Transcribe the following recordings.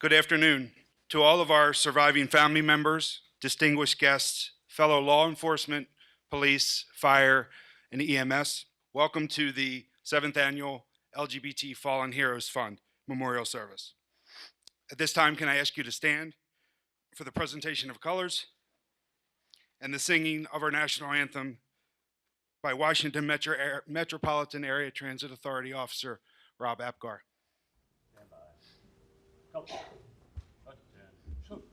Good afternoon to all of our surviving family members, distinguished guests, fellow law enforcement, police, fire, and EMS. Welcome to the 7th Annual LGBT Fallen Heroes Fund Memorial Service. At this time, can I ask you to stand for the presentation of colors and the singing of our national anthem by Washington Metropolitan Area Transit Authority Officer Rob Apgar. Stand by. Color. Cut and shoot.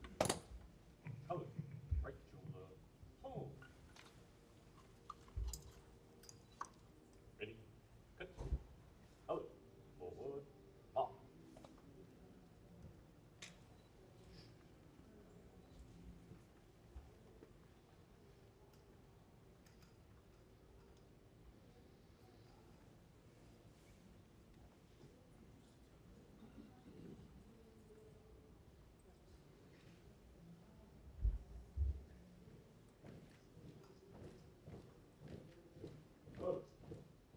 Color. Right shoulder. Hold. Ready. Cut. Color. Forward. Pop.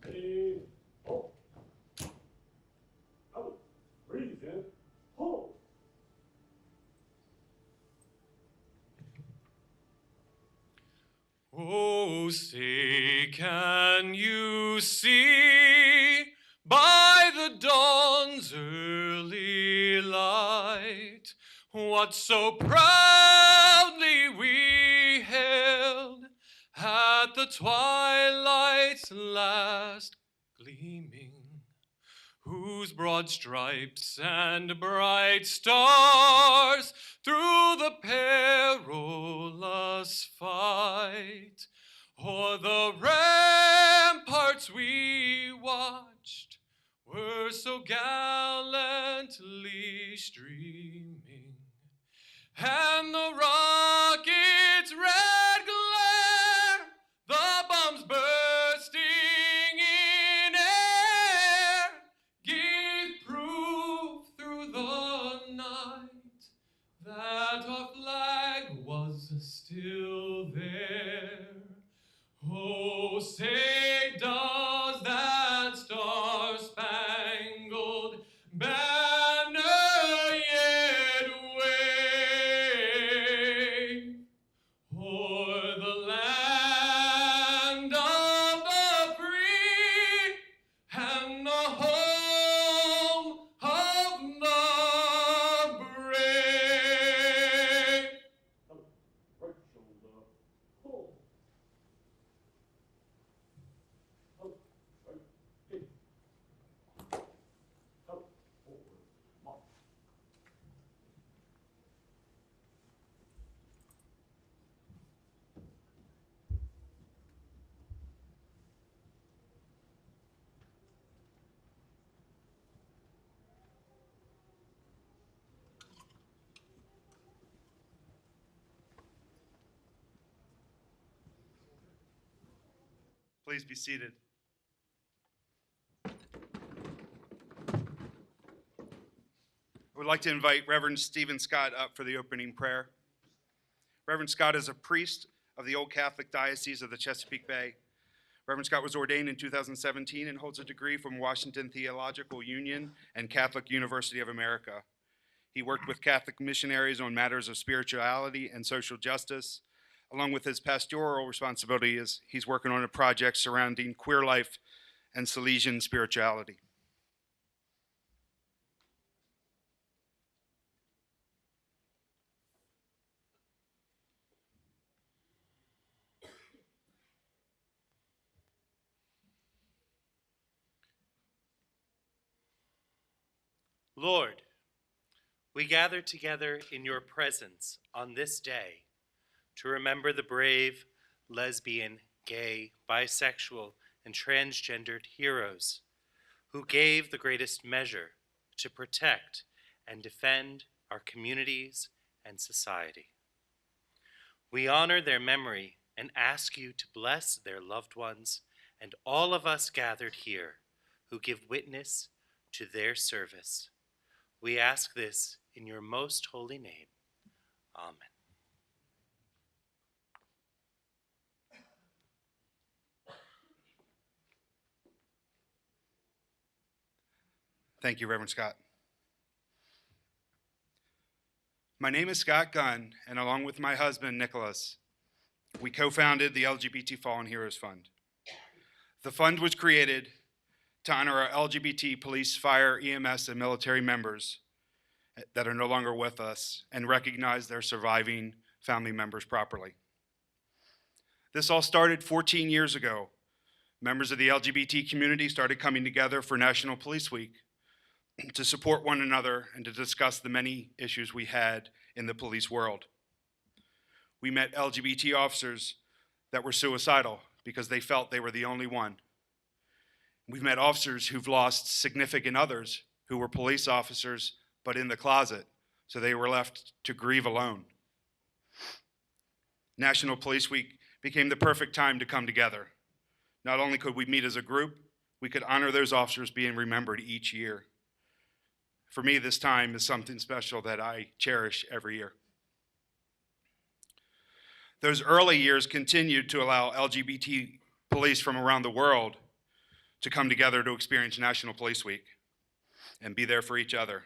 Ready, hold. Out. Breathe in. Hold. Oh, say, can you see by the dawn's early light what so proudly we hailed at the twilight's last gleaming, whose broad stripes and bright stars through the perilous fight o'er the ramparts we watched were so gallantly streaming, and the rocket's red glare, the bombs bursting in air, gave proof through the night that our flag was still there. Oh, say does that star-spangled banner yet wave o'er the land of the free and the home of the brave? Color. Right shoulder. Hold. Color. Right. Kick. Color. Forward. March. Please be seated. I would like to invite Reverend Stephen Scott up for the opening prayer. Reverend Scott is a priest of the Old Catholic Diocese of the Chesapeake Bay. Reverend Scott was ordained in 2017 and holds a degree from Washington Theological Union and Catholic University of America. He worked with Catholic missionaries on matters of spirituality and social justice. Along with his pastoral responsibilities, he's working on a project surrounding queer life and Salesian spirituality. Lord, we gather together in your presence on this day to remember the brave lesbian, gay, bisexual, and transgendered heroes who gave the greatest measure to protect and defend our communities and society. We honor their memory and ask you to bless their loved ones and all of us gathered here who give witness to their service. We ask this in your most holy name. Amen. Thank you, Reverend Scott. My name is Scott Gunn, and along with my husband, Nicholas, we co-founded the LGBT Fallen Heroes Fund. The fund was created to honor our LGBT police, fire, EMS, and military members that are no longer with us and recognize their surviving family members properly. This all started 14 years ago. Members of the LGBT community started coming together for National Police Week to support one another and to discuss the many issues we had in the police world. We met LGBT officers that were suicidal because they felt they were the only one. We've met officers who've lost significant others who were police officers but in the closet, so they were left to grieve alone. National Police Week became the perfect time to come together. Not only could we meet as a group, we could honor those officers being remembered each year. For me, this time is something special that I cherish every year. Those early years continued to allow LGBT police from around the world to come together to experience National Police Week and be there for each other.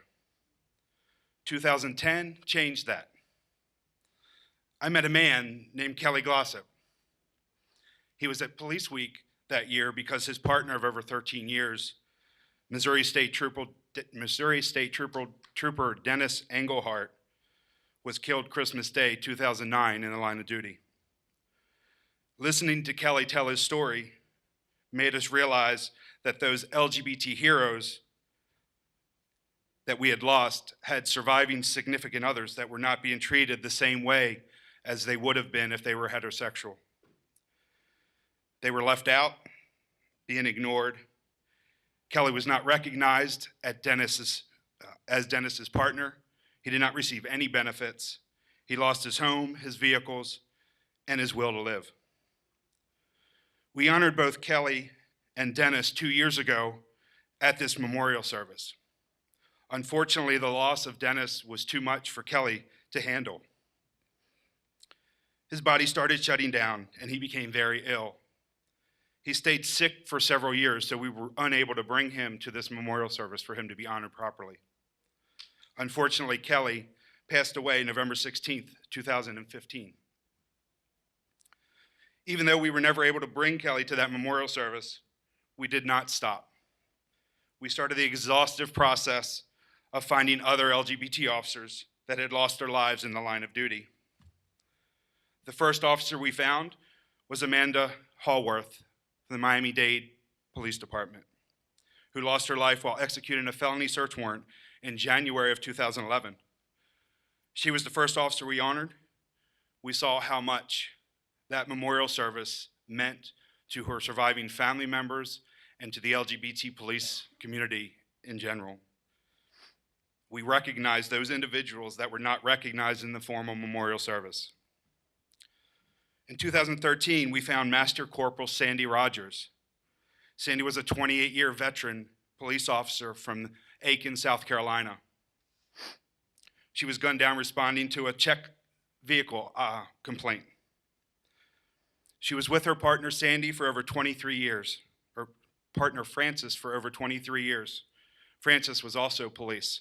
2010 changed that. I met a man named Kelly Glossop. He was at Police Week that year because his partner of over 13 years, Missouri State Trooper Dennis Engelhart, was killed Christmas Day 2009 in the line of duty. Listening to Kelly tell his story made us realize that those LGBT heroes that we had lost had surviving significant others that were not being treated the same way as they would have been if they were heterosexual. They were left out, being ignored. Kelly was not recognized as Dennis's partner. He did not receive any benefits. He lost his home, his vehicles, and his will to live. We honored both Kelly and Dennis 2 years ago at this memorial service. Unfortunately, the loss of Dennis was too much for Kelly to handle. His body started shutting down, and he became very ill. He stayed sick for several years, so we were unable to bring him to this memorial service for him to be honored properly. Unfortunately, Kelly passed away November 16th, 2015. Even though we were never able to bring Kelly to that memorial service, we did not stop. We started the exhaustive process of finding other LGBT officers that had lost their lives in the line of duty. The first officer we found was Amanda Hallworth from the Miami-Dade Police Department, who lost her life while executing a felony search warrant in January of 2011. She was the first officer we honored. We saw how much that memorial service meant to her surviving family members and to the LGBT police community in general. We recognized those individuals that were not recognized in the formal memorial service. In 2013, we found Master Corporal Sandy Rogers. Sandy was a 28-year veteran police officer from Aiken, South Carolina. She was gunned down responding to a check vehicle complaint. She was with her partner Sandy for over 23 years, or partner Francis for over 23 years. Francis was also police.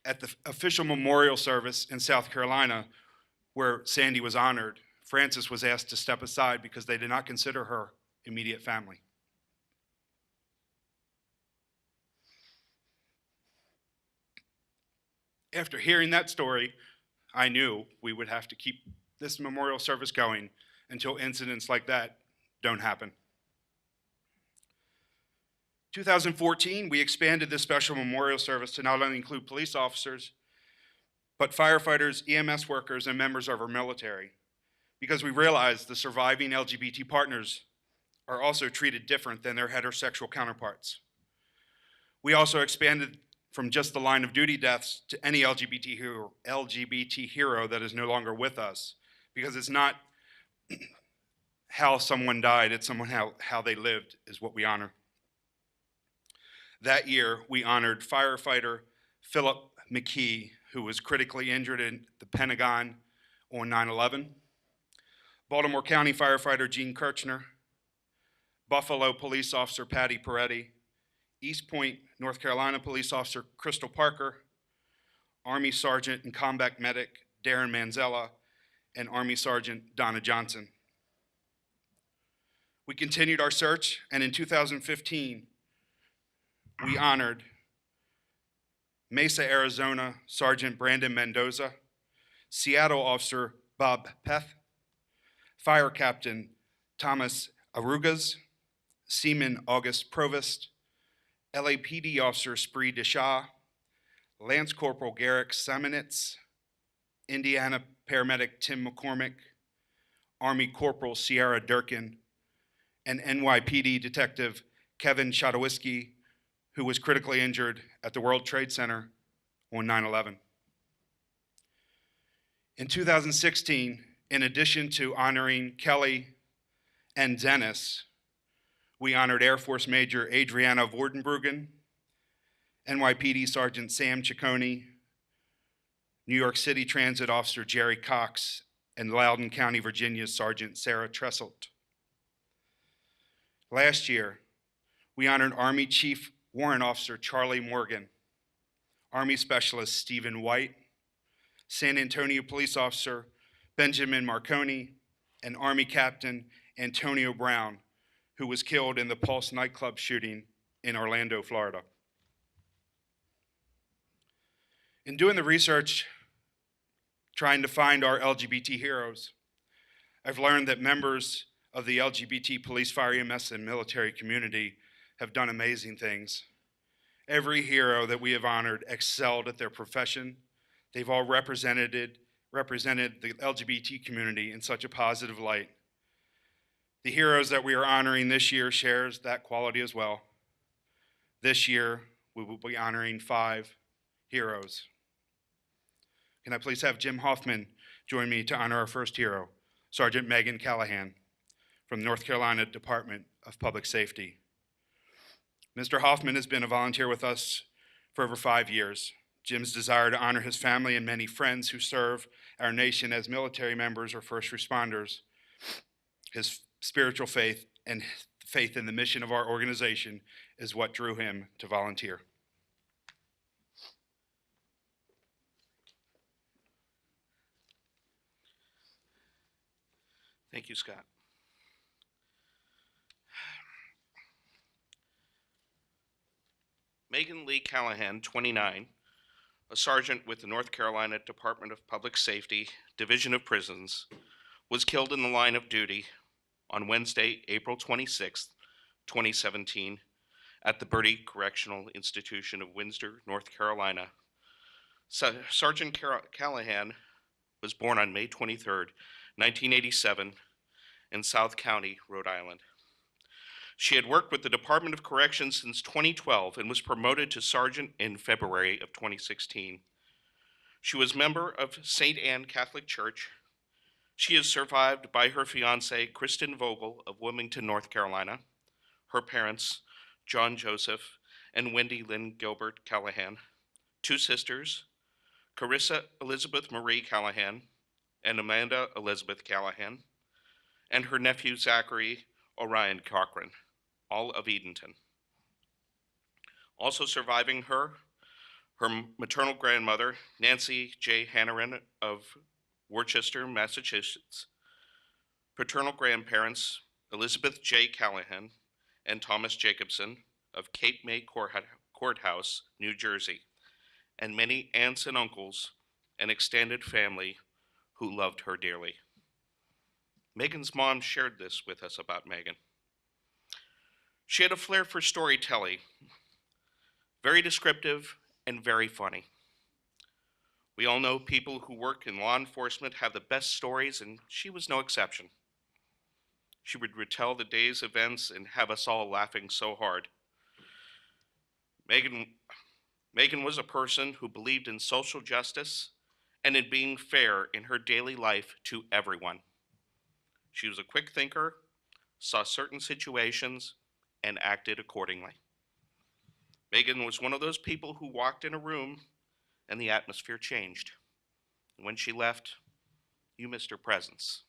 At the official memorial service in South Carolina, where Sandy was honored, Francis was asked to step aside because they did not consider her immediate family. After hearing that story, I knew we would have to keep this memorial service going until incidents like that don't happen. 2014, we expanded this special memorial service to not only include police officers, but firefighters, EMS workers, and members of our military, because we realized the surviving LGBT partners are also treated different than their heterosexual counterparts. We also expanded from just the line of duty deaths to any LGBT hero that is no longer with us, because it's not how someone died, it's how they lived is what we honor. That year, we honored firefighter Philip McKee, who was critically injured in the Pentagon on 9/11, Baltimore County firefighter Gene Kirchner, Buffalo police officer Patty Peretti, East Point, North Carolina police officer Crystal Parker, Army Sergeant and Combat Medic Darren Manzella, and Army Sergeant Donna Johnson. We continued our search, and in 2015, we honored Mesa, Arizona Sergeant Brandon Mendoza, Seattle Officer Bob Peth, Fire Captain Thomas Arugas, Seaman August Provost, LAPD Officer Spree Deshaw, Lance Corporal Garrick Seminitz, Indiana Paramedic Tim McCormick, Army Corporal Sierra Durkin, and NYPD Detective Kevin Shadowski, who was critically injured at the World Trade Center on 9/11. In 2016, in addition to honoring Kelly and Dennis, we honored Air Force Major Adriana Vordenbruggen, NYPD Sergeant Sam Ciccone, New York City Transit Officer Jerry Cox, and Loudoun County, Virginia Sergeant Sarah Tresselt. Last year, we honored Army Chief Warrant Officer Charlie Morgan, Army Specialist Stephen White, San Antonio Police Officer Benjamin Marconi, and Army Captain Antonio Brown, who was killed in the Pulse nightclub shooting in Orlando, Florida. In doing the research, trying to find our LGBT heroes, I've learned that members of the LGBT police, fire, EMS, and military community have done amazing things. Every hero that we have honored excelled at their profession. They've all represented the LGBT community in such a positive light. The heroes that we are honoring this year shares that quality as well. This year, we will be honoring 5 heroes. Can I please have Jim Hoffman join me to honor our first hero, Sergeant Megan Callahan from North Carolina Department of Public Safety. Mr. Hoffman has been a volunteer with us for over 5 years. Jim's desire to honor his family and many friends who serve our nation as military members or first responders, his spiritual faith and faith in the mission of our organization is what drew him to volunteer. Thank you, Scott. Megan Lee Callahan, 29, a sergeant with the North Carolina Department of Public Safety, Division of Prisons, was killed in the line of duty on Wednesday, April 26, 2017, at the Bertie Correctional Institution of Windsor, North Carolina. Sergeant Callahan was born on May 23, 1987, in South County, Rhode Island. She had worked with the Department of Corrections since 2012 and was promoted to sergeant in February of 2016. She was a member of St. Anne Catholic Church. She is survived by her fiance, Kristen Vogel of Wilmington, North Carolina, her parents, John Joseph and Wendy Lynn Gilbert Callahan, 2 sisters, Carissa Elizabeth Marie Callahan and Amanda Elizabeth Callahan, and her nephew, Zachary Orion Cochran, all of Edenton. Also surviving her maternal grandmother, Nancy J. Hanneran of Worcester, Massachusetts, paternal grandparents, Elizabeth J. Callahan and Thomas Jacobson of Cape May Courthouse, New Jersey, and many aunts and uncles and extended family who loved her dearly. Megan's mom shared this with us about Megan. She had a flair for storytelling, very descriptive and very funny. We all know people who work in law enforcement have the best stories, and she was no exception. She would retell the day's events and have us all laughing so hard. Megan was a person who believed in social justice and in being fair in her daily life to everyone. She was a quick thinker, saw certain situations, and acted accordingly. Megan was one of those people who walked in a room and the atmosphere changed. And when she left, you missed her presence.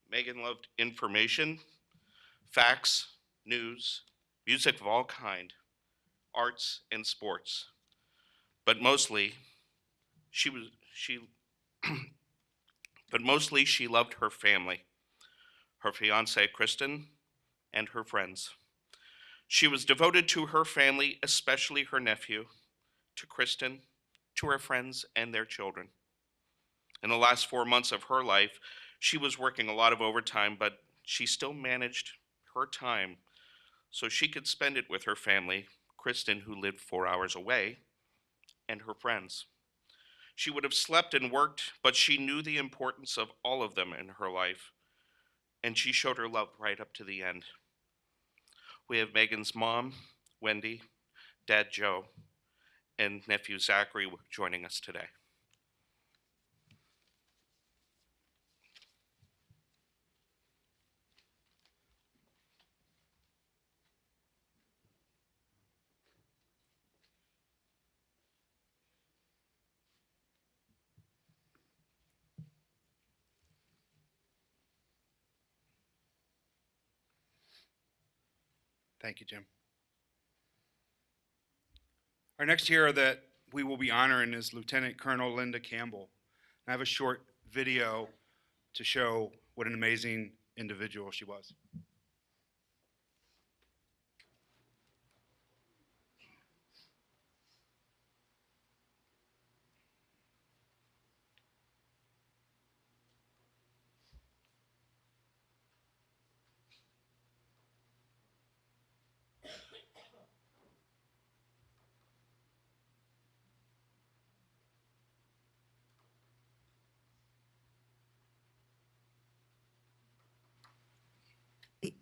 Megan loved information, facts, news, music of all kind, arts, and sports. but mostly she loved her family, her fiance Kristen, and her friends. She was devoted to her family, especially her nephew, to Kristen, to her friends, and their children. In the last 4 months of her life, she was working a lot of overtime, but she still managed her time so she could spend it with her family, Kristen, who lived 4 hours away, and her friends. She would have slept and worked, but she knew the importance of all of them in her life, and she showed her love right up to the end. We have Megan's mom, Wendy, dad, Joe, and nephew, Zachary, joining us today. Thank you, Jim. Our next hero that we will be honoring is Lieutenant Colonel Linda Campbell. I have a short video to show what an amazing individual she was.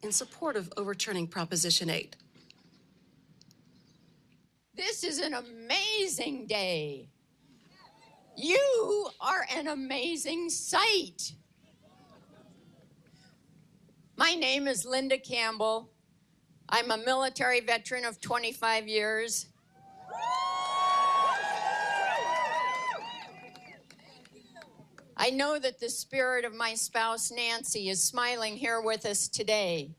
In support of overturning Proposition 8. This is an amazing day. You are an amazing sight. My name is Linda Campbell. I'm a military veteran of 25 years. I know that the spirit of my spouse, Nancy, is smiling here with us today.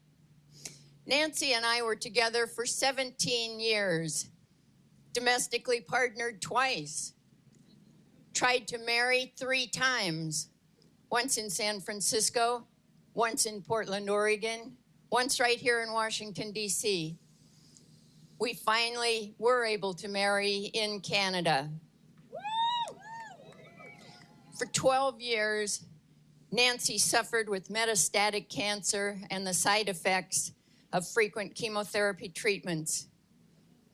Nancy and I were together for 17 years, domestically partnered twice, tried to marry 3 times, once in San Francisco, once in Portland, Oregon, once right here in Washington, D.C. We finally were able to marry in Canada. For 12 years, Nancy suffered with metastatic cancer and the side effects of frequent chemotherapy treatments.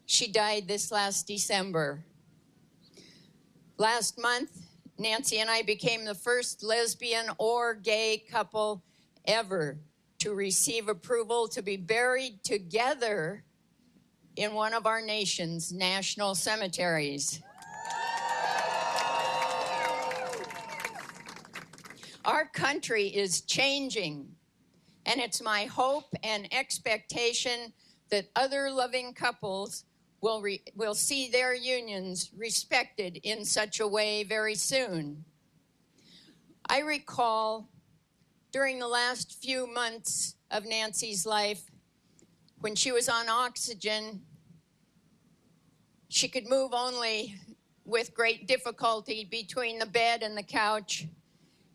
She died this last December. Last month, Nancy and I became the first lesbian or gay couple ever to receive approval to be buried together in one of our nation's national cemeteries. Our country is changing, and it's my hope and expectation that other loving couples will see their unions respected in such a way very soon. I recall during the last few months of Nancy's life, when she was on oxygen, she could move only with great difficulty between the bed and the couch.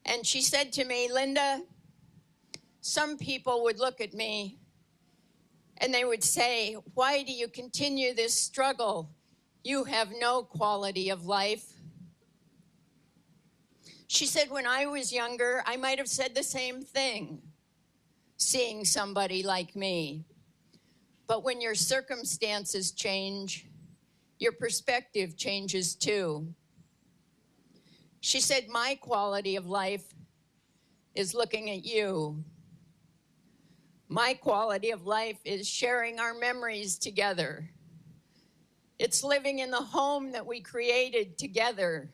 And she said to me, Linda, some people would look at me and they would say, why do you continue this struggle? You have no quality of life. She said, when I was younger, I might have said the same thing, seeing somebody like me. But when your circumstances change, your perspective changes too. She said, my quality of life is looking at you. My quality of life is sharing our memories together. It's living in the home that we created together.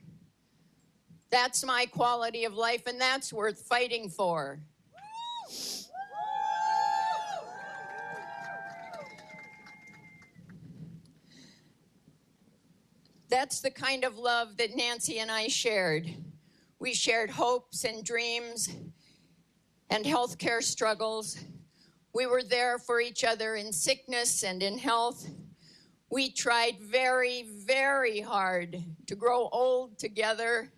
That's my quality of life, and that's worth fighting for. That's the kind of love that Nancy and I shared. We shared hopes and dreams and healthcare struggles. We were there for each other in sickness and in health. We tried very, very hard to grow old together.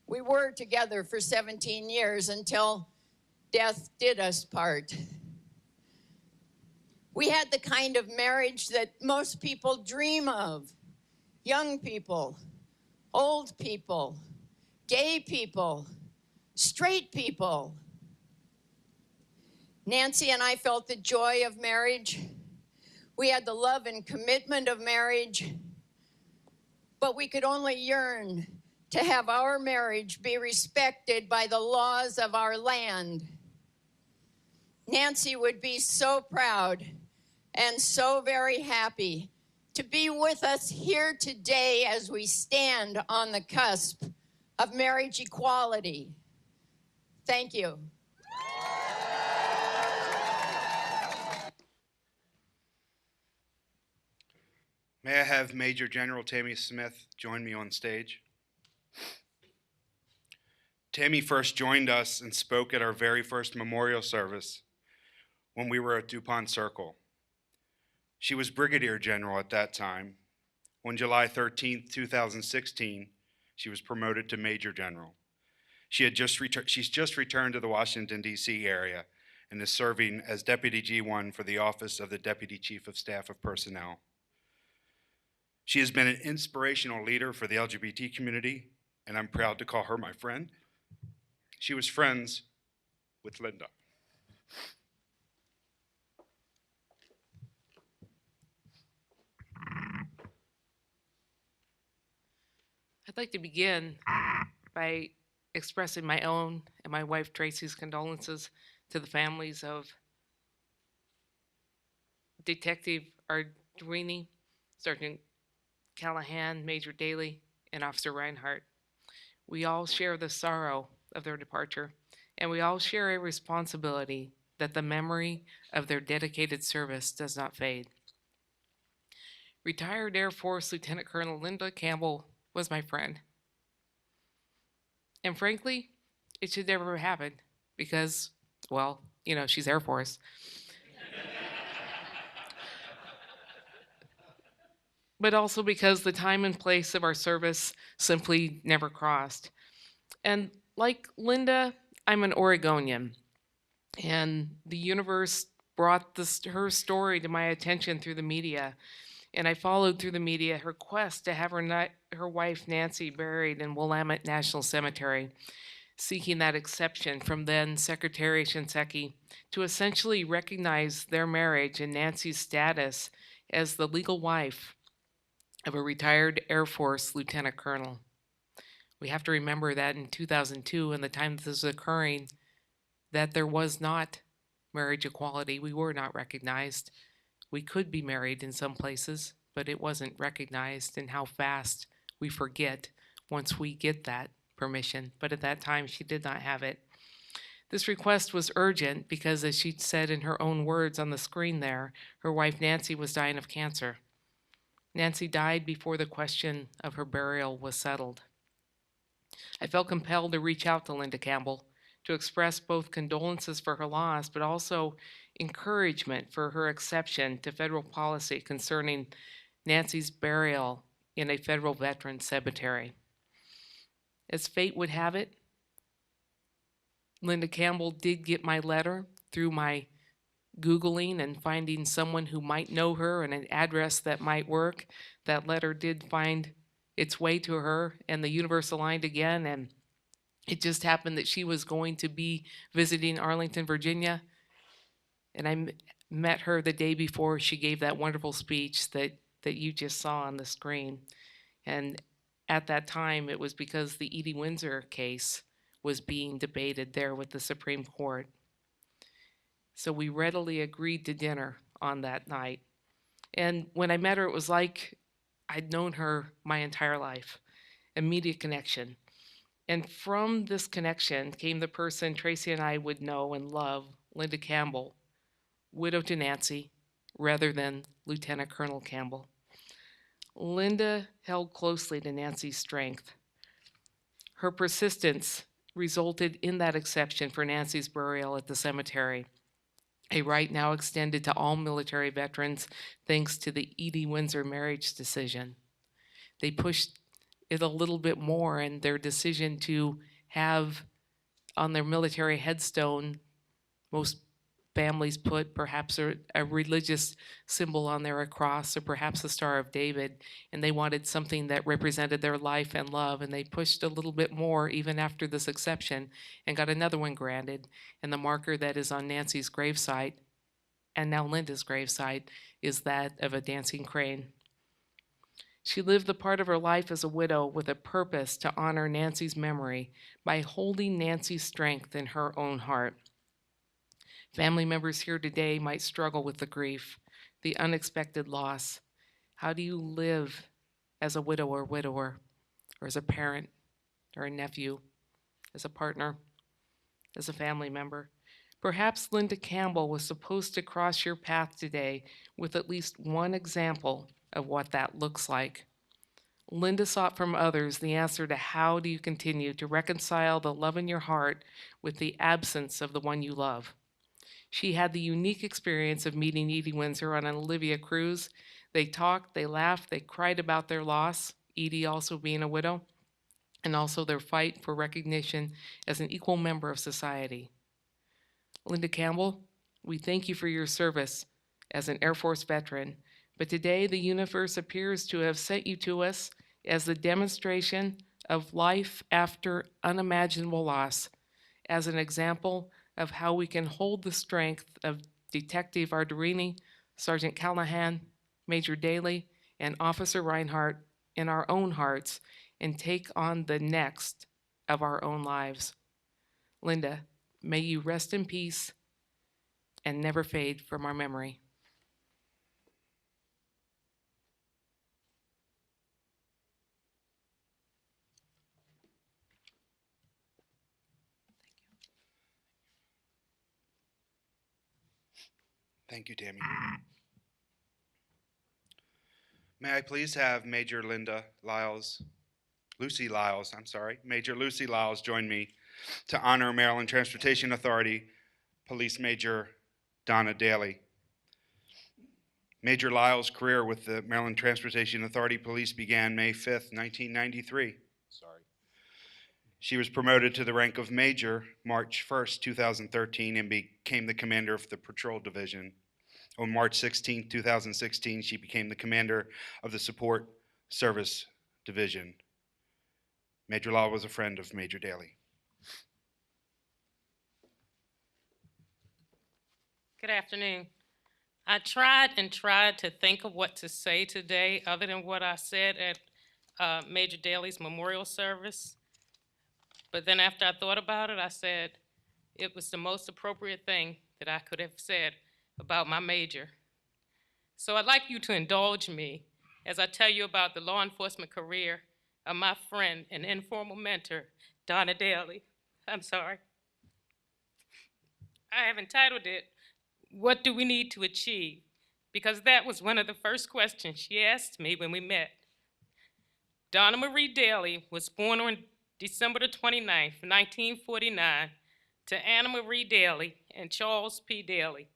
We were together for 17 years until death did us part. We had the kind of marriage that most people dream of. Young people, old people, gay people, straight people. Nancy and I felt the joy of marriage. We had the love and commitment of marriage, but we could only yearn to have our marriage be respected by the laws of our land. Nancy would be so proud and so very happy to be with us here today as we stand on the cusp of marriage equality. Thank you. May I have Major General Tammy Smith join me on stage? Tammy first joined us and spoke at our very first memorial service when we were at DuPont Circle. She was Brigadier General at that time. On July 13th, 2016, she was promoted to Major General. She's just returned to the Washington, D.C. area and is serving as Deputy G1 for the Office of the Deputy Chief of Staff of Personnel. She has been an inspirational leader for the LGBT community, and I'm proud to call her my friend. She was friends with Linda. I'd like to begin by expressing my own and my wife Tracy's condolences to the families of Detective Ardrini, Sergeant Callahan, Major Daly, and Officer Reinhardt. We all share the sorrow of their departure, and we all share a responsibility that the memory of their dedicated service does not fade. Retired Air Force Lieutenant Colonel Linda Campbell was my friend. And frankly, it should never happen because, well, she's Air Force. But also because the time and place of our service simply never crossed. And like Linda, I'm an Oregonian. And the universe brought her story to my attention through the media. And I followed through the media her quest to have her wife Nancy buried in Willamette National Cemetery, seeking that exception from then Secretary Shinseki to essentially recognize their marriage and Nancy's status as the legal wife of a retired Air Force Lieutenant Colonel. We have to remember that in 2002, and the time this was occurring, that there was not marriage equality. We were not recognized. We could be married in some places, but it wasn't recognized, and how fast we forget once we get that permission. But at that time, she did not have it. This request was urgent because, as she said in her own words on the screen there, her wife Nancy was dying of cancer. Nancy died before the question of her burial was settled. I felt compelled to reach out to Linda Campbell to express both condolences for her loss, but also encouragement for her exception to federal policy concerning Nancy's burial in a federal veteran cemetery. As fate would have it, Linda Campbell did get my letter through my Googling and finding someone who might know her and an address that might work. That letter did find its way to her, and the universe aligned again, and it just happened that she was going to be visiting Arlington, Virginia, and I met her the day before she gave that wonderful speech that you just saw on the screen. And at that time, it was because the Edie Windsor case was being debated there with the Supreme Court. So we readily agreed to dinner on that night. And when I met her, it was like I'd known her my entire life, immediate connection. And from this connection came the person Tracy and I would know and love, Linda Campbell, widow to Nancy, rather than Lieutenant Colonel Campbell. Linda held closely to Nancy's strength. Her persistence resulted in that exception for Nancy's burial at the cemetery. a right now extended to all military veterans thanks to the Edie Windsor marriage decision. They pushed it a little bit more in their decision to have on their military headstone, most families put perhaps a religious symbol on there, a cross, or perhaps a Star of David, and they wanted something that represented their life and love, and they pushed a little bit more even after this exception and got another one granted, and the marker that is on Nancy's gravesite, and now Linda's gravesite, is that of a dancing crane. She lived the part of her life as a widow with a purpose to honor Nancy's memory by holding Nancy's strength in her own heart. Family members here today might struggle with the grief, the unexpected loss. How do you live as a widow or widower, or as a parent, or a nephew, as a partner, as a family member? Perhaps Linda Campbell was supposed to cross your path today with at least one example of what that looks like. Linda sought from others the answer to how do you continue to reconcile the love in your heart with the absence of the one you love. She had the unique experience of meeting Edie Windsor on an Olivia cruise. They talked, they laughed, they cried about their loss, Edie also being a widow, and also their fight for recognition as an equal member of society. Linda Campbell, we thank you for your service as an Air Force veteran, but today the universe appears to have sent you to us as the demonstration of life after unimaginable loss, as an example of how we can hold the strength of Detective Arduini, Sergeant Callahan, Major Daly, and Officer Reinhardt in our own hearts and take on the next of our own lives. Linda, may you rest in peace and never fade from our memory. Thank you, Tammy. May I please have Major Lucy Lyles, Major Lucy Lyles join me to honor Maryland Transportation Authority Police Major Donna Daly. Major Lyles' career with the Maryland Transportation Authority Police began May 5th, 1993. She was promoted to the rank of Major March 1st, 2013, and became the commander of the Patrol Division. On March 16, 2016, she became the commander of the Support Service Division. Major Lyles was a friend of Major Daly. Good afternoon. I tried to think of what to say today other than what I said at Major Daly's memorial service. But then after I thought about it, I said it was the most appropriate thing that I could have said about my major. So I'd like you to indulge me as I tell you about the law enforcement career of my friend and informal mentor, Donna Daly. I have entitled it, "What Do We Need to Achieve?" Because that was one of the first questions she asked me when we met. Donna Marie Daly was born on December the 29th, 1949, to Anna Marie Daly and Charles P. Daly.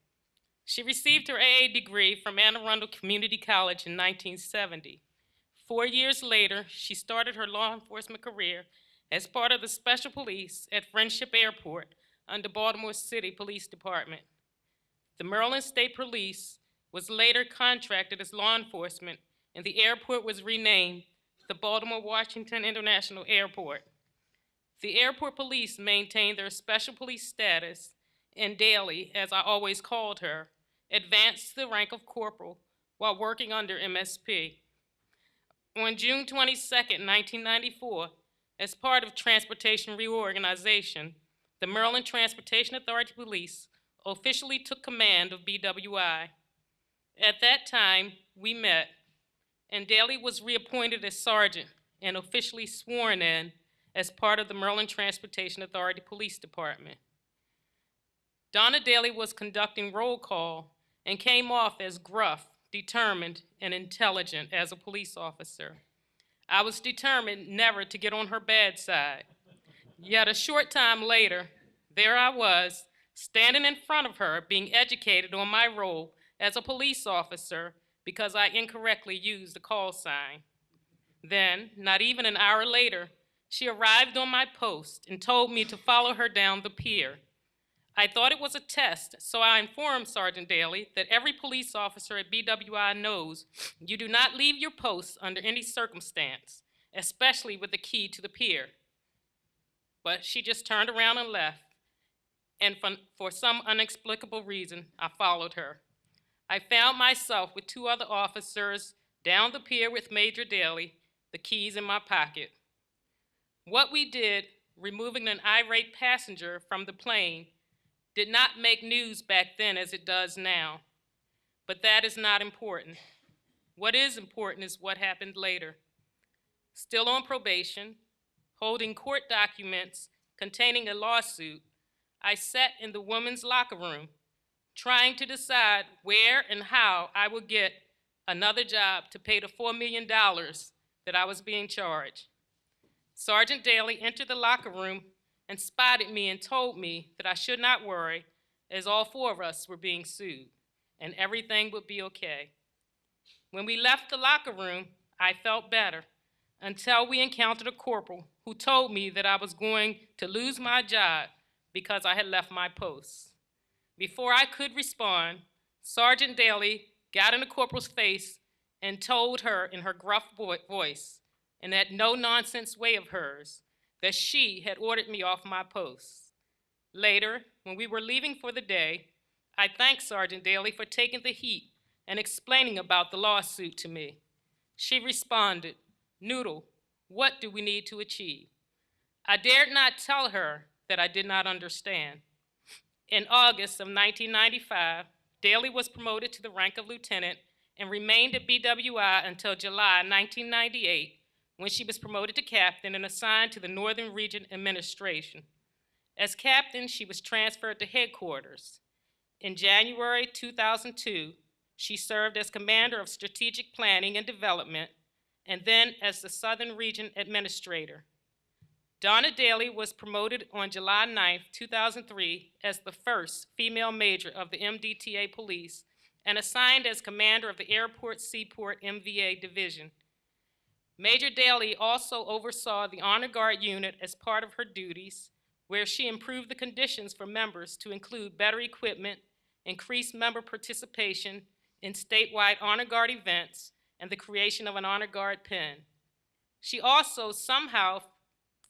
She received her AA degree from Anne Arundel Community College in 1970. 4 years later, she started her law enforcement career as part of the Special Police at Friendship Airport under Baltimore City Police Department. The Maryland State Police was later contracted as law enforcement, and the airport was renamed the Baltimore-Washington International Airport. The airport police maintained their special police status, and Daly, as I always called her, advanced to the rank of corporal while working under MSP. On June 22, 1994, as part of transportation reorganization, the Maryland Transportation Authority Police officially took command of BWI. At that time, we met, and Daly was reappointed as sergeant and officially sworn in as part of the Maryland Transportation Authority Police Department. Donna Daly was conducting roll call and came off as gruff, determined, and intelligent as a police officer. I was determined never to get on her bad side. Yet a short time later, there I was, standing in front of her, being educated on my role as a police officer because I incorrectly used the call sign. Then, not even an hour later, she arrived on my post and told me to follow her down the pier. I thought it was a test, so I informed Sergeant Daly that every police officer at BWI knows you do not leave your post under any circumstance, especially with the key to the pier. But she just turned around and left, and for some inexplicable reason, I followed her. I found myself with 2 other officers down the pier with Major Daly, the keys in my pocket. What we did, removing an irate passenger from the plane, did not make news back then as it does now. But that is not important. What is important is what happened later. Still on probation, holding court documents containing a lawsuit, I sat in the women's locker room, trying to decide where and how I would get another job to pay the $4 million that I was being charged. Sergeant Daly entered the locker room and spotted me and told me that I should not worry, as all 4 of us were being sued, and everything would be okay. When we left the locker room, I felt better, until we encountered a corporal who told me that I was going to lose my job because I had left my post. Before I could respond, Sergeant Daly got in the corporal's face and told her in her gruff voice, in that no-nonsense way of hers, that she had ordered me off my post. Later, when we were leaving for the day, I thanked Sergeant Daly for taking the heat and explaining about the lawsuit to me. She responded, "Noodle, what do we need to achieve?" I dared not tell her that I did not understand. In August of 1995, Daly was promoted to the rank of lieutenant and remained at BWI until July 1998, when she was promoted to captain and assigned to the Northern Region Administration. As captain, she was transferred to headquarters. In January 2002, she served as commander of strategic planning and development, and then as the Southern Region Administrator. Donna Daly was promoted on July 9, 2003, as the first female major of the MDTA Police and assigned as commander of the Airport Seaport MVA Division. Major Daly also oversaw the Honor Guard unit as part of her duties, where she improved the conditions for members to include better equipment, increased member participation in statewide Honor Guard events, and the creation of an Honor Guard pin. She also somehow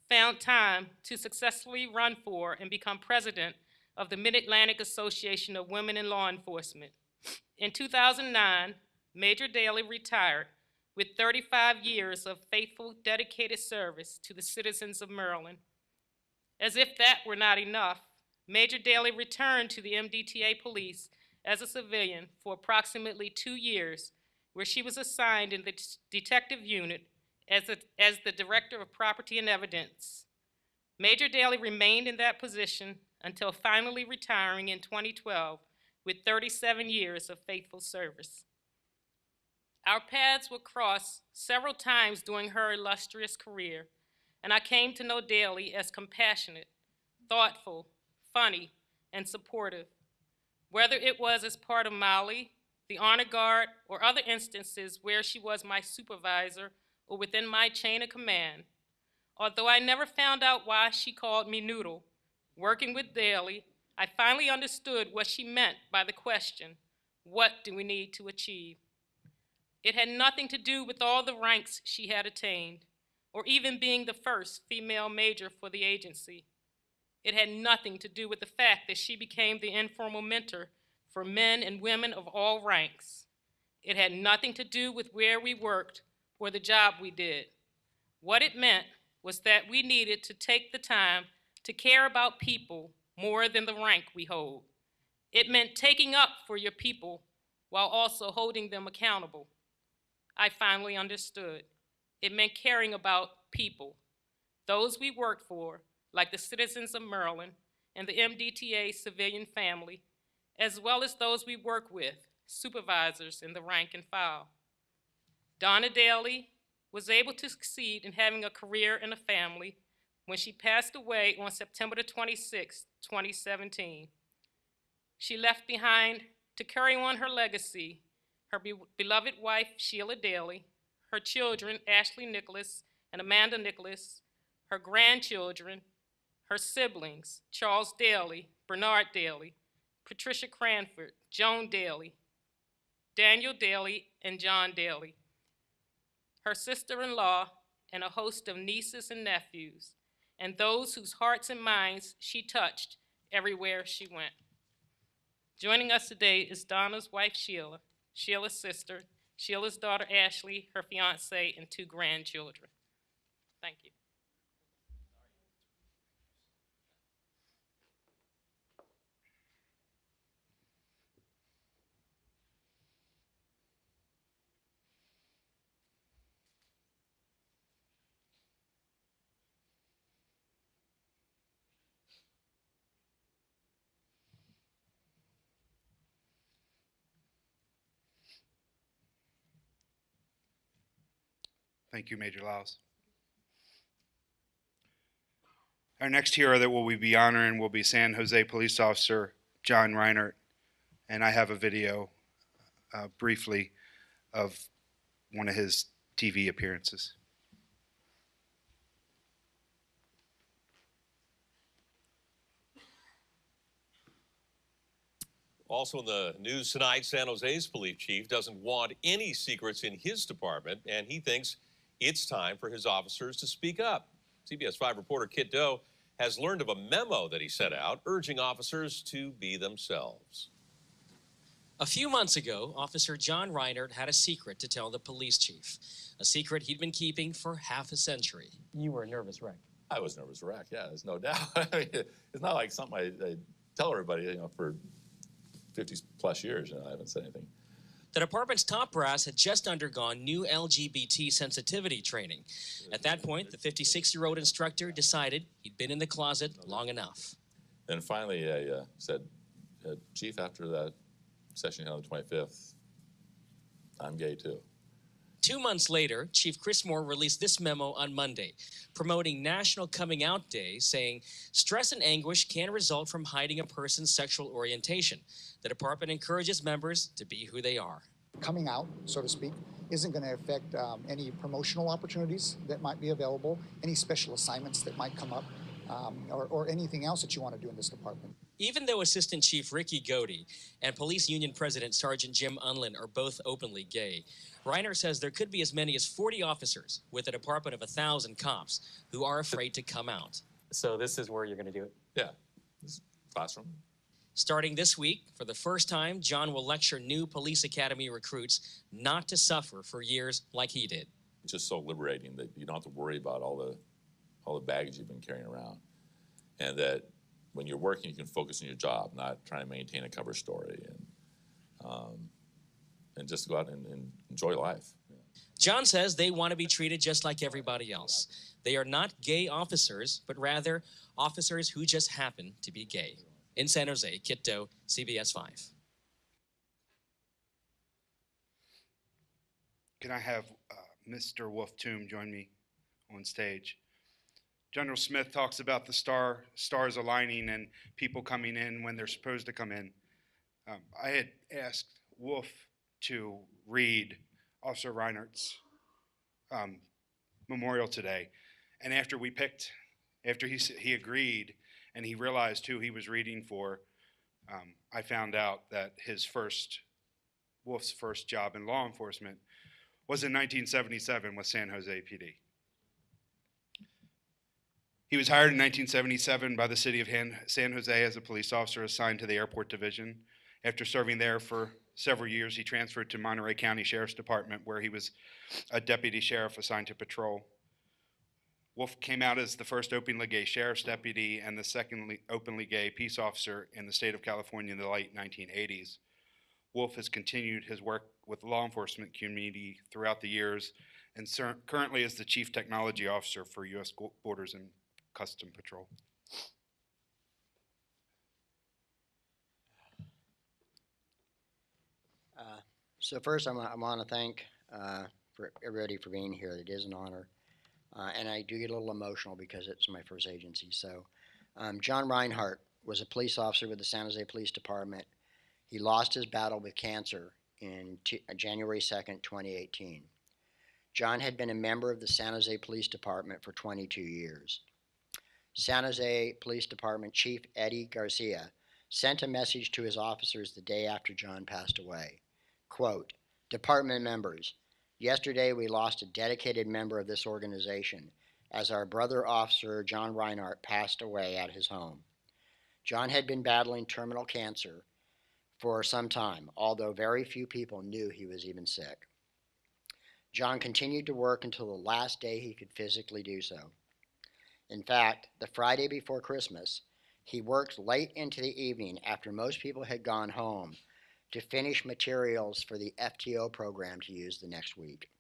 found time to successfully run for and become president of the Mid-Atlantic Association of Women in Law Enforcement. In 2009, Major Daly retired with 35 years of faithful, dedicated service to the citizens of Maryland. As if that were not enough, Major Daly returned to the MDTA Police as a civilian for approximately 2 years, where she was assigned in the detective unit as the Director of Property and Evidence. Major Daly remained in that position until finally retiring in 2012 with 37 years of faithful service. Our paths would cross several times during her illustrious career, and I came to know Daly as compassionate, thoughtful, funny, and supportive. Whether it was as part of Mali, the Honor Guard, or other instances where she was my supervisor or within my chain of command. Although I never found out why she called me Noodle, working with Daly, I finally understood what she meant by the question, what do we need to achieve? It had nothing to do with all the ranks she had attained, or even being the first female major for the agency. It had nothing to do with the fact that she became the informal mentor for men and women of all ranks. It had nothing to do with where we worked or the job we did. What it meant was that we needed to take the time to care about people more than the rank we hold. It meant taking up for your people while also holding them accountable. I finally understood. It meant caring about people, those we worked for, like the citizens of Maryland and the MDTA civilian family, as well as those we work with, supervisors in the rank and file. Donna Daly was able to succeed in having a career and a family when she passed away on September 26, 2017. She left behind to carry on her legacy her beloved wife, Sheila Daly, her children, Ashley Nicholas and Amanda Nicholas, her grandchildren, her siblings, Charles Daly, Bernard Daly, Patricia Cranford, Joan Daly, Daniel Daly, and John Daly, her sister-in-law, and a host of nieces and nephews, and those whose hearts and minds she touched everywhere she went. Joining us today is Donna's wife, Sheila, Sheila's sister, Sheila's daughter, Ashley, her fiance, and 2 grandchildren. Thank you. Thank you, Major Lyles. Our next hero that we'll be honoring will be San Jose Police Officer John Reinert, and I have a video briefly of one of his TV appearances. Also in the news tonight, San Jose's police chief doesn't want any secrets in his department, and he thinks it's time for his officers to speak up. CBS 5 reporter Kit Doe has learned of a memo that he sent out urging officers to be themselves. A few months ago, Officer John Reinert had a secret to tell the police chief, a secret he'd been keeping for half a century. You were a nervous wreck. I was a nervous wreck, yeah, there's no doubt. I mean, it's not like something I tell everybody, for 50 plus years, I haven't said anything. The department's top brass had just undergone new LGBT sensitivity training. At that point, the 56-year-old instructor decided he'd been in the closet long enough. Then finally, I said, Chief, after that session on the 25th, I'm gay too. 2 months later, Chief Chris Moore released this memo on Monday, promoting National Coming Out Day, saying stress and anguish can result from hiding a person's sexual orientation. The department encourages members to be who they are. Coming out, so to speak, isn't going to affect any promotional opportunities that might be available, any special assignments that might come up, or anything else that you want to do in this department. Even though Assistant Chief Ricky Godey and Police Union President Sergeant Jim Unlin are both openly gay, Reiner says there could be as many as 40 officers with a department of 1,000 cops who are afraid to come out. So this is where you're going to do it? Yeah, this classroom. Starting this week, for the first time, John will lecture new police academy recruits not to suffer for years like he did. It's just so liberating that you don't have to worry about all the baggage you've been carrying around. And that when you're working, you can focus on your job, not trying to maintain a cover story, and just go out and enjoy life. Yeah. John says they want to be treated just like everybody else. They are not gay officers, but rather officers who just happen to be gay. In San Jose, Kit Doe, CBS 5. Can I have Mr. Wolf Tomb join me on stage? General Smith talks about the stars aligning and people coming in when they're supposed to come in. I had asked Wolf to read Officer Reinert's memorial today, and after he agreed and he realized who he was reading for, I found out that Wolf's first job in law enforcement was in 1977 with San Jose PD. He was hired in 1977 by the city of San Jose as a police officer assigned to the airport division. After serving there for several years, he transferred to Monterey County Sheriff's Department, where he was a deputy sheriff assigned to patrol. Wolf came out as the first openly gay sheriff's deputy and the second openly gay peace officer in the state of California in the late 1980s. Wolf has continued his work with the law enforcement community throughout the years and currently is the chief technology officer for U.S. Borders and Custom Patrol. So first, I want to thank for everybody for being here. It is an honor, and I do get a little emotional because it's my first agency. So, John Reinhardt was a police officer with the San Jose Police Department. He lost his battle with cancer in January 2nd, 2018. John had been a member of the San Jose Police Department for 22 years. San Jose Police Department Chief Eddie Garcia sent a message to his officers the day after John passed away. Quote, "Department members, yesterday we lost a dedicated member of this organization as our brother officer John Reinhardt passed away at his home. John had been battling terminal cancer for some time, although very few people knew he was even sick. John continued to work until the last day he could physically do so. In fact, the Friday before Christmas, he worked late into the evening after most people had gone home to finish materials for the FTO program to use the next week."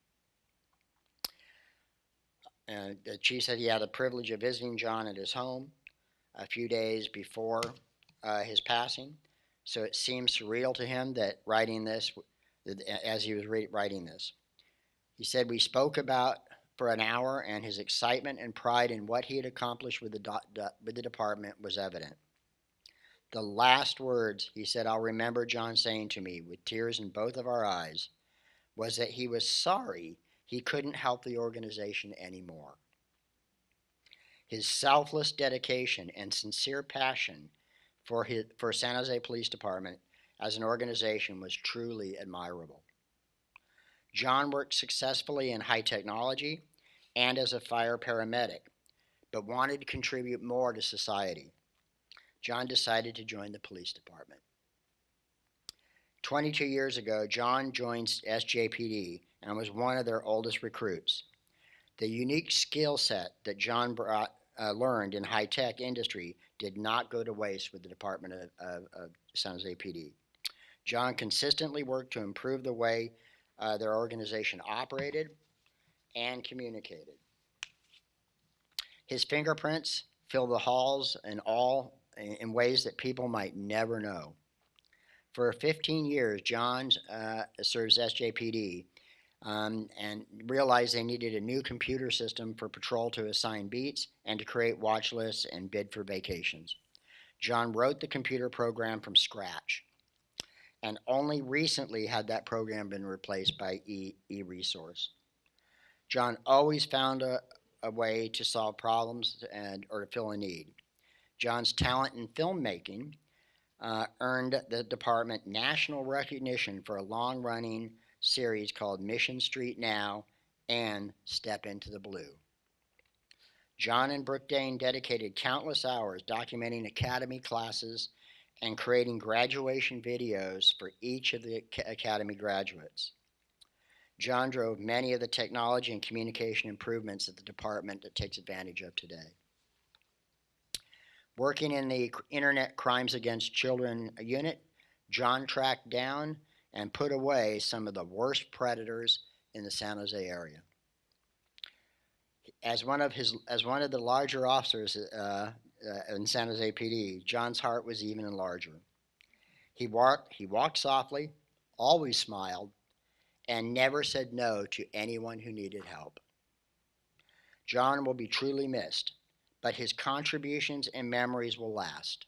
The chief said he had the privilege of visiting John at his home a few days before his passing, so it seems surreal to him that writing this, as he was writing this. He said, "We spoke about for an hour, and his excitement and pride in what he had accomplished with the department was evident. The last words he said I'll remember John saying to me with tears in both of our eyes was that he was sorry he couldn't help the organization anymore. His selfless dedication and sincere passion for San Jose Police Department as an organization was truly admirable. John worked successfully in high technology and as a fire paramedic, but wanted to contribute more to society. John decided to join the police department. 22 years ago, John joined SJPD and was one of their oldest recruits. The unique skill set that John learned in high-tech industry did not go to waste with the Department of San Jose PD. John consistently worked to improve the way their organization operated and communicated. His fingerprints fill the halls in ways that people might never know. For 15 years, John serves SJPD and realized they needed a new computer system for patrol to assign beats and to create watch lists and bid for vacations. John wrote the computer program from scratch, and only recently had that program been replaced by e-resource. John always found a way to solve problems or to fill a need. John's talent in filmmaking earned the department national recognition for a long-running series called Mission Street Now and Step Into the Blue. John and Brooke Dane dedicated countless hours documenting academy classes and creating graduation videos for each of the academy graduates. John drove many of the technology and communication improvements that the department takes advantage of today. Working in the Internet Crimes Against Children unit, John tracked down and put away some of the worst predators in the San Jose area. As one of the larger officers in San Jose PD, John's heart was even larger. He walked softly, always smiled, and never said no to anyone who needed help. John will be truly missed, but his contributions and memories will last.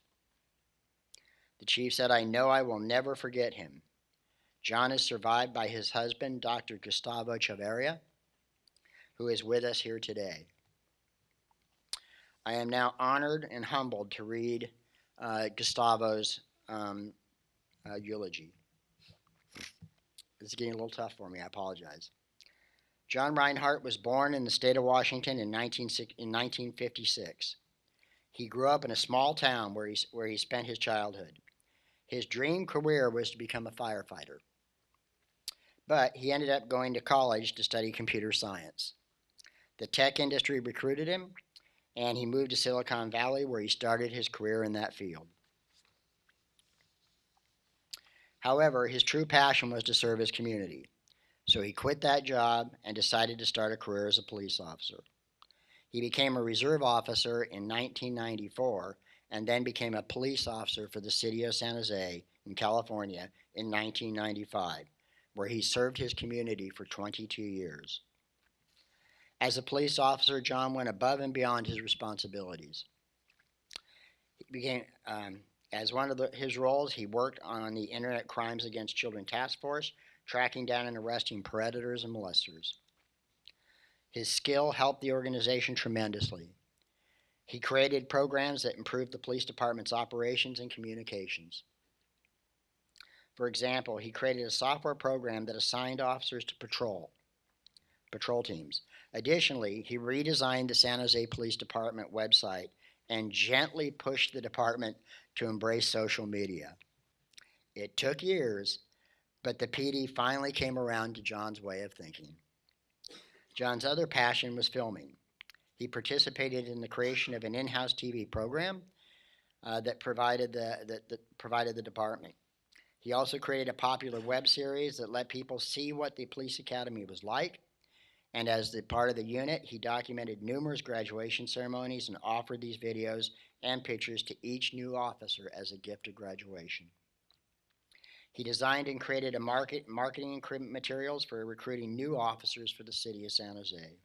The chief said, "I know I will never forget him." John is survived by his husband, Dr. Gustavo Chavarria, who is with us here today. I am now honored and humbled to read Gustavo's eulogy. This is getting a little tough for me, I apologize. John Reinhardt was born in the state of Washington in 1956. He grew up in a small town where he spent his childhood. His dream career was to become a firefighter, but he ended up going to college to study computer science. The tech industry recruited him, and he moved to Silicon Valley, where he started his career in that field. However, his true passion was to serve his community, so he quit that job and decided to start a career as a police officer. He became a reserve officer in 1994 and then became a police officer for the city of San Jose in California in 1995, where he served his community for 22 years. As a police officer, John went above and beyond his responsibilities. He became, as one of his roles, he worked on the Internet Crimes Against Children Task Force, tracking down and arresting predators and molesters. His skill helped the organization tremendously. He created programs that improved the police department's operations and communications. For example, he created a software program that assigned officers to patrol teams. Additionally, he redesigned the San Jose Police Department website and gently pushed the department to embrace social media. It took years, but the PD finally came around to John's way of thinking. John's other passion was filming. He participated in the creation of an in-house TV program that provided the department. He also created a popular web series that let people see what the police academy was like. And as the part of the unit, he documented numerous graduation ceremonies and offered these videos and pictures to each new officer as a gift of graduation. He designed and created marketing and materials for recruiting new officers for the city of San Jose.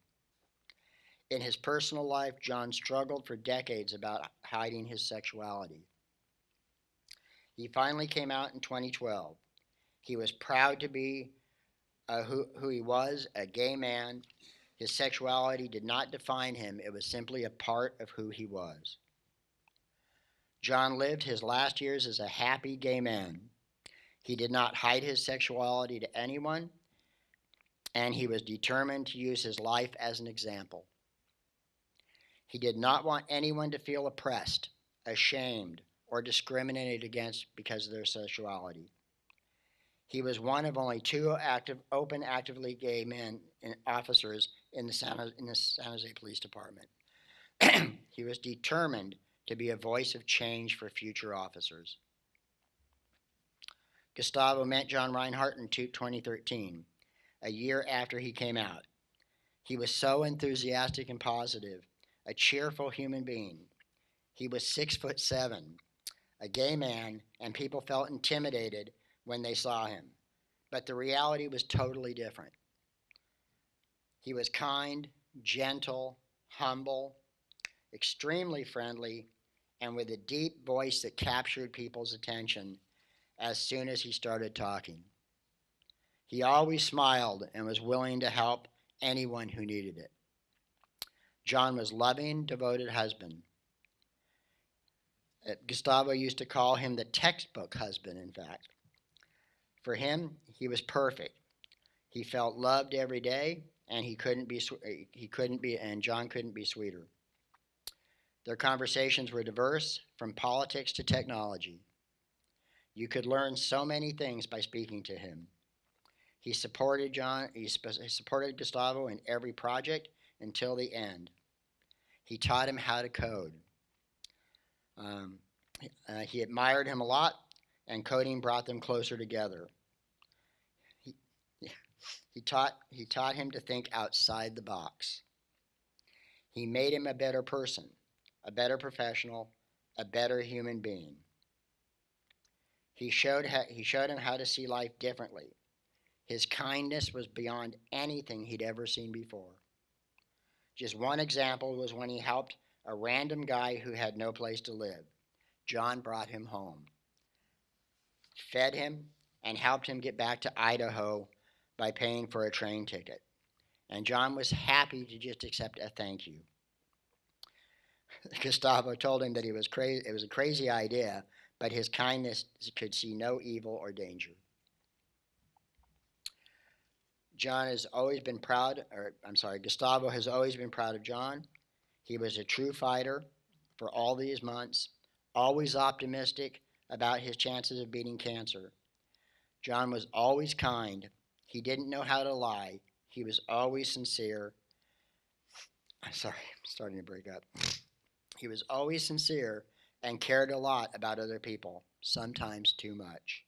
In his personal life, John struggled for decades about hiding his sexuality. He finally came out in 2012. He was proud to be who he was, a gay man. His sexuality did not define him. It was simply a part of who he was. John lived his last years as a happy gay man. He did not hide his sexuality to anyone, and he was determined to use his life as an example. He did not want anyone to feel oppressed, ashamed, or discriminated against because of their sexuality. He was one of only two actively gay men and officers in the San Jose Police Department. He was determined to be a voice of change for future officers. Gustavo met John Reinhardt in 2013, a year after he came out. He was so enthusiastic and positive, a cheerful human being. He was 6'7", a gay man, and people felt intimidated when they saw him. But the reality was totally different. He was kind, gentle, humble, extremely friendly, and with a deep voice that captured people's attention as soon as he started talking. He always smiled and was willing to help anyone who needed it. John was a loving, devoted husband. Gustavo used to call him the textbook husband, in fact. For him, he was perfect. He felt loved every day, and John couldn't be sweeter. Their conversations were diverse, from politics to technology. You could learn so many things by speaking to him. He supported Gustavo in every project until the end. He taught him how to code. He admired him a lot, and coding brought them closer together. He taught him to think outside the box. He made him a better person, a better professional, a better human being. He showed him how to see life differently. His kindness was beyond anything he'd ever seen before. Just one example was when he helped a random guy who had no place to live. John brought him home, fed him, and helped him get back to Idaho by paying for a train ticket. And John was happy to just accept a thank you. Gustavo told him that it was a crazy idea, but his kindness could see no evil or danger. Gustavo has always been proud of John. He was a true fighter for all these months, always optimistic about his chances of beating cancer. John was always kind. He didn't know how to lie. He was always sincere. I'm sorry, I'm starting to break up. He was always sincere and cared a lot about other people, sometimes too much.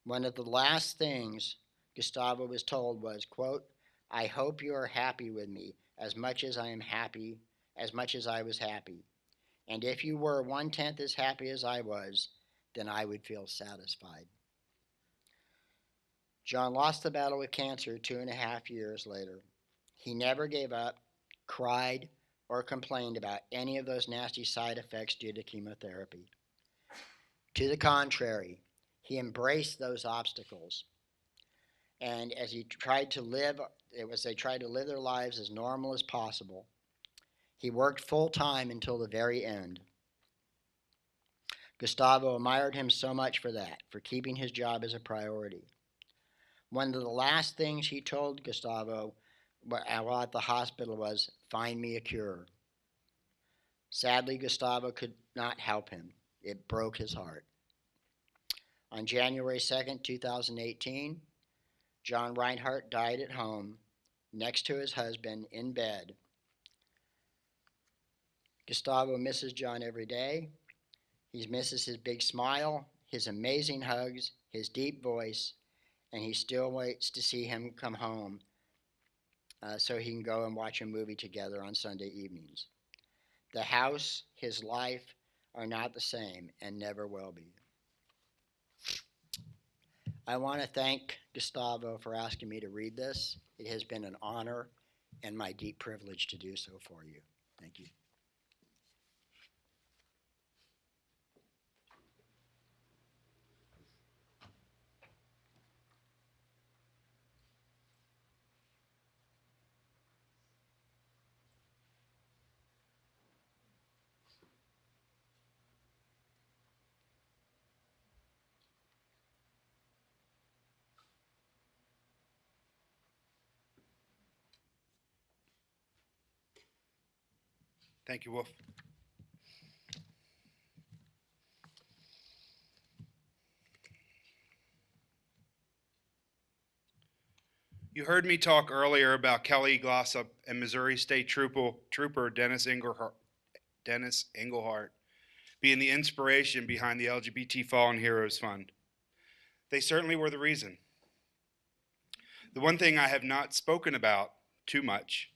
One of the last things Gustavo was told was, quote, "I hope you are happy with me as much as I was happy. And if you were 1/10 as happy as I was, then I would feel satisfied." John lost the battle with cancer 2.5 years later. He never gave up, cried, or complained about any of those nasty side effects due to chemotherapy. To the contrary, he embraced those obstacles. And as they tried to live their lives as normal as possible, he worked full time until the very end. Gustavo admired him so much for that, for keeping his job as a priority. One of the last things he told Gustavo while at the hospital was, "Find me a cure." Sadly, Gustavo could not help him. It broke his heart. On January 2nd, 2018, John Reinhardt died at home next to his husband in bed. Gustavo misses John every day. He misses his big smile, his amazing hugs, his deep voice, and he still waits to see him come home so he can go and watch a movie together on Sunday evenings. The house, his life are not the same and never will be. I want to thank Gustavo for asking me to read this. It has been an honor and my deep privilege to do so for you. Thank you. Thank you, Wolf. You heard me talk earlier about Kelly Glossop and Missouri State Trooper Dennis Engelhardt being the inspiration behind the LGBT Fallen Heroes Fund. They certainly were the reason. The one thing I have not spoken about too much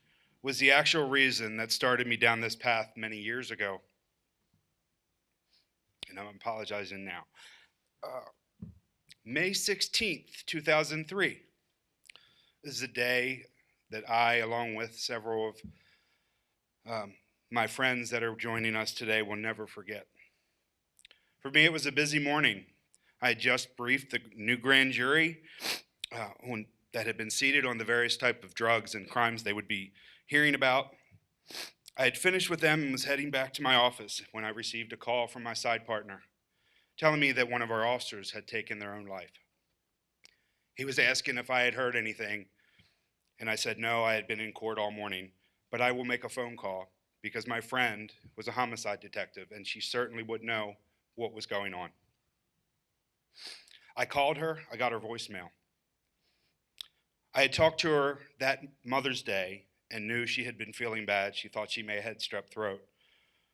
was the actual reason that started me down this path many years ago. And I'm apologizing now. May 16th, 2003 is the day that I, along with several of my friends that are joining us today, will never forget. For me, it was a busy morning. I had just briefed the new grand jury that had been seated on the various type of drugs and crimes they would be hearing about. I had finished with them and was heading back to my office when I received a call from my side partner telling me that one of our officers had taken their own life. He was asking if I had heard anything, and I said no, I had been in court all morning, but I will make a phone call because my friend was a homicide detective and she certainly would know what was going on. I called her, I got her voicemail. I had talked to her that Mother's Day and knew she had been feeling bad. She thought she may have had strep throat.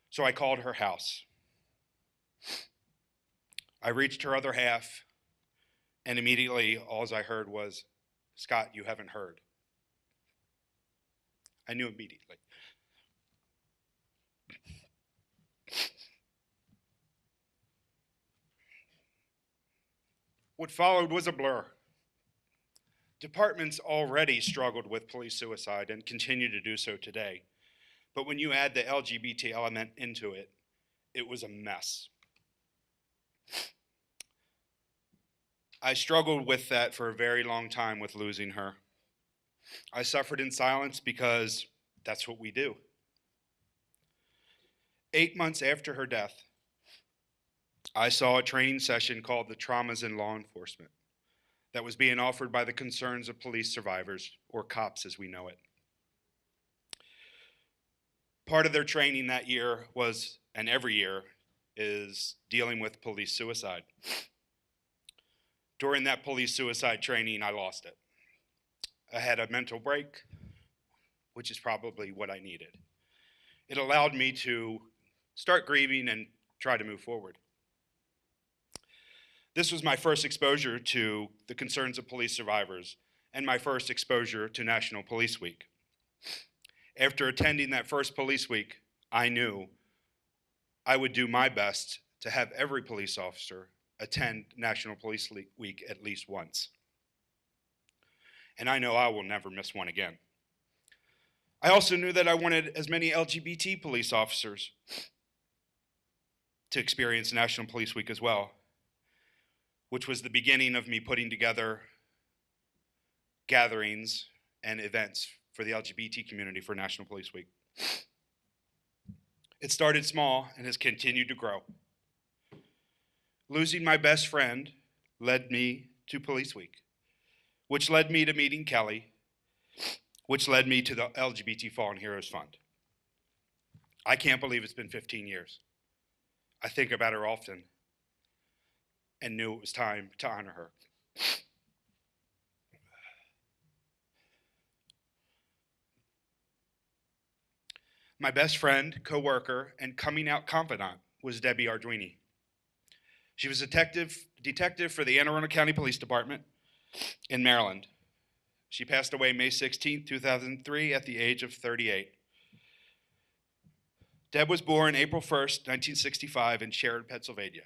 So I called her house. I reached her other half, and immediately all I heard was, "Scott, you haven't heard." I knew immediately. What followed was a blur. Departments already struggled with police suicide and continue to do so today. But when you add the LGBT element into it, it was a mess. I struggled with that for a very long time with losing her. I suffered in silence because that's what we do. 8 months after her death, I saw a training session called the Traumas in Law Enforcement that was being offered by the Concerns of Police Survivors, or COPS as we know it. Part of their training that year was, and every year, is dealing with police suicide. During that police suicide training, I lost it. I had a mental break, which is probably what I needed. It allowed me to start grieving and try to move forward. This was my first exposure to the Concerns of Police Survivors and my first exposure to National Police Week. After attending that first Police Week, I knew I would do my best to have every police officer attend National Police Week at least once. And I know I will never miss one again. I also knew that I wanted as many LGBT police officers to experience National Police Week as well, which was the beginning of me putting together gatherings and events for the LGBT community for National Police Week. It started small and has continued to grow. Losing my best friend led me to Police Week, which led me to meeting Kelly, which led me to the LGBT Fallen Heroes Fund. I can't believe it's been 15 years. I think about her often and knew it was time to honor her. My best friend, co-worker, and coming out confidant was Debbie Arduini. She was a detective for the Anne Arundel County Police Department in Maryland. She passed away May 16, 2003 at the age of 38. Deb was born April 1st, 1965 in Sharon, Pennsylvania.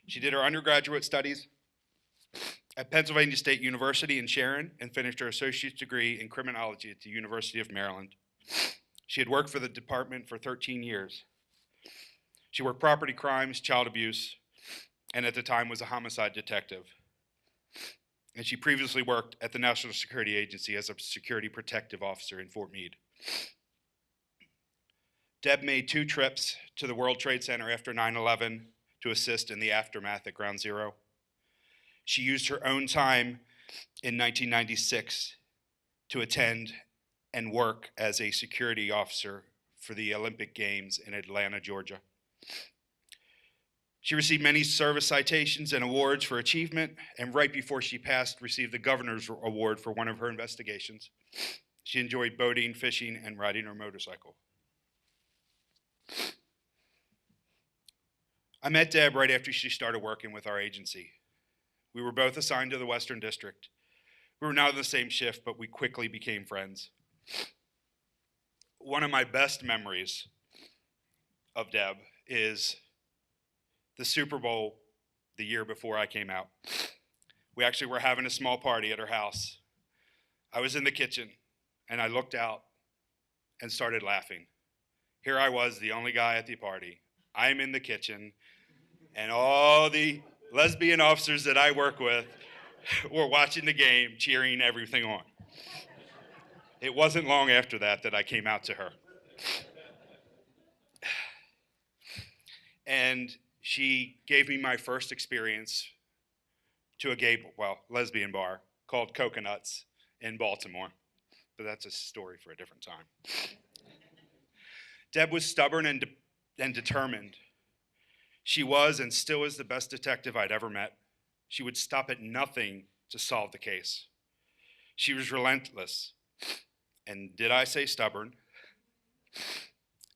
She did her undergraduate studies at Pennsylvania State University in Sharon and finished her associate's degree in criminology at the University of Maryland. She had worked for the department for 13 years. She worked property crimes, child abuse, and at the time was a homicide detective. And she previously worked at the National Security Agency as a security protective officer in Fort Meade. Deb made 2 trips to the World Trade Center after 9/11 to assist in the aftermath at Ground Zero. She used her own time in 1996 to attend and work as a security officer for the Olympic Games in Atlanta, Georgia. She received many service citations and awards for achievement, and right before she passed, received the Governor's Award for one of her investigations. She enjoyed boating, fishing, and riding her motorcycle. I met Deb right after she started working with our agency. We were both assigned to the Western District. We were not on the same shift, but we quickly became friends. One of my best memories of Deb is the Super Bowl the year before I came out. We actually were having a small party at her house. I was in the kitchen and I looked out and started laughing. Here I was, the only guy at the party. I'm in the kitchen and all the lesbian officers that I work with were watching the game, cheering everything on. It wasn't long after that that I came out to her. And she gave me my first experience to a lesbian bar called Coconuts in Baltimore. But that's a story for a different time. Deb was stubborn and determined. She was and still is the best detective I'd ever met. She would stop at nothing to solve the case. She was relentless. And did I say stubborn?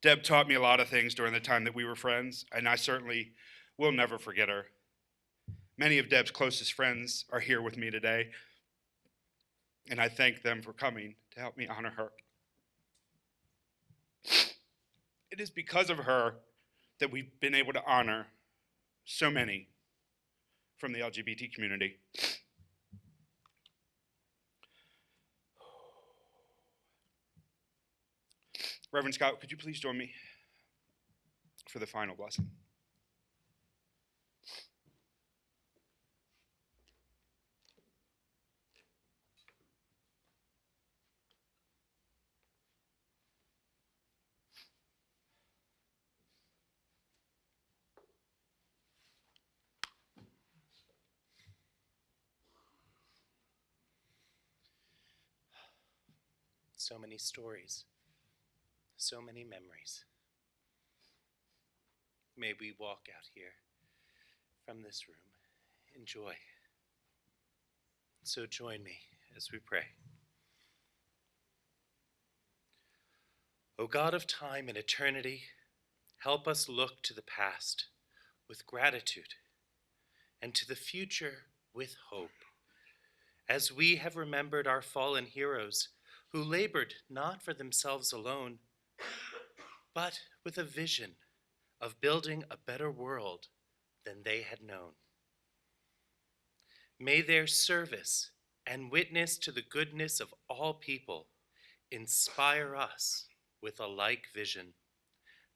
Deb taught me a lot of things during the time that we were friends, and I certainly will never forget her. Many of Deb's closest friends are here with me today, and I thank them for coming to help me honor her. It is because of her that we've been able to honor so many from the LGBT community. Reverend Scott, could you please join me for the final blessing? So many stories, so many memories. May we walk out here from this room in joy. So join me as we pray. O God of time and eternity, help us look to the past with gratitude and to the future with hope, as we have remembered our fallen heroes who labored not for themselves alone, but with a vision of building a better world than they had known. May their service and witness to the goodness of all people inspire us with a like vision,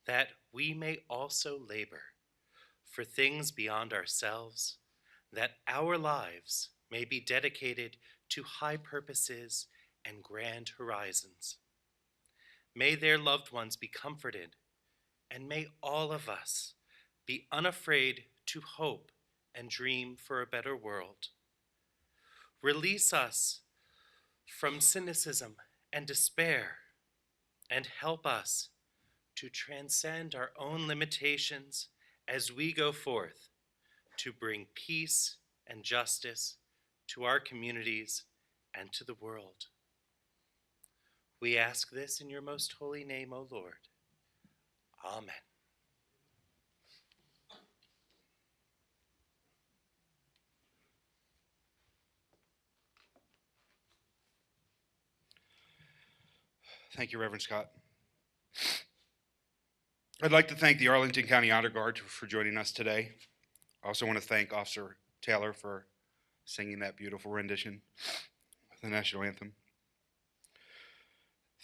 that we may also labor for things beyond ourselves, that our lives may be dedicated to high purposes and grand horizons. May their loved ones be comforted, and may all of us be unafraid to hope and dream for a better world. Release us from cynicism and despair, and help us to transcend our own limitations as we go forth to bring peace and justice to our communities and to the world. We ask this in your most holy name, O Lord. Amen. Thank you, Reverend Scott. I'd like to thank the Arlington County Honor Guard for joining us today. I also want to thank Officer Taylor for singing that beautiful rendition of the national anthem.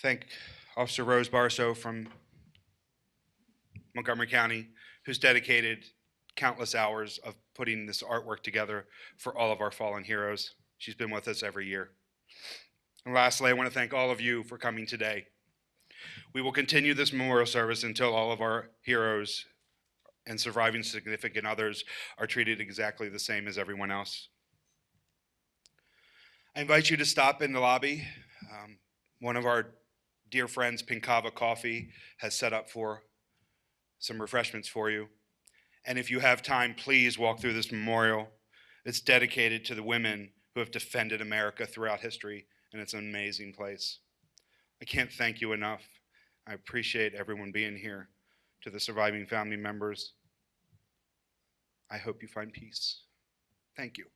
Thank Officer Rose Barso from Montgomery County, who's dedicated countless hours of putting this artwork together for all of our fallen heroes. She's been with us every year. And lastly, I want to thank all of you for coming today. We will continue this memorial service until all of our heroes and surviving significant others are treated exactly the same as everyone else. I invite you to stop in the lobby. One of our dear friends, Pinkava Coffee, has set up for some refreshments for you. And if you have time, please walk through this memorial. It's dedicated to the women who have defended America throughout history, and it's an amazing place. I can't thank you enough. I appreciate everyone being here. To the surviving family members, I hope you find peace. Thank you.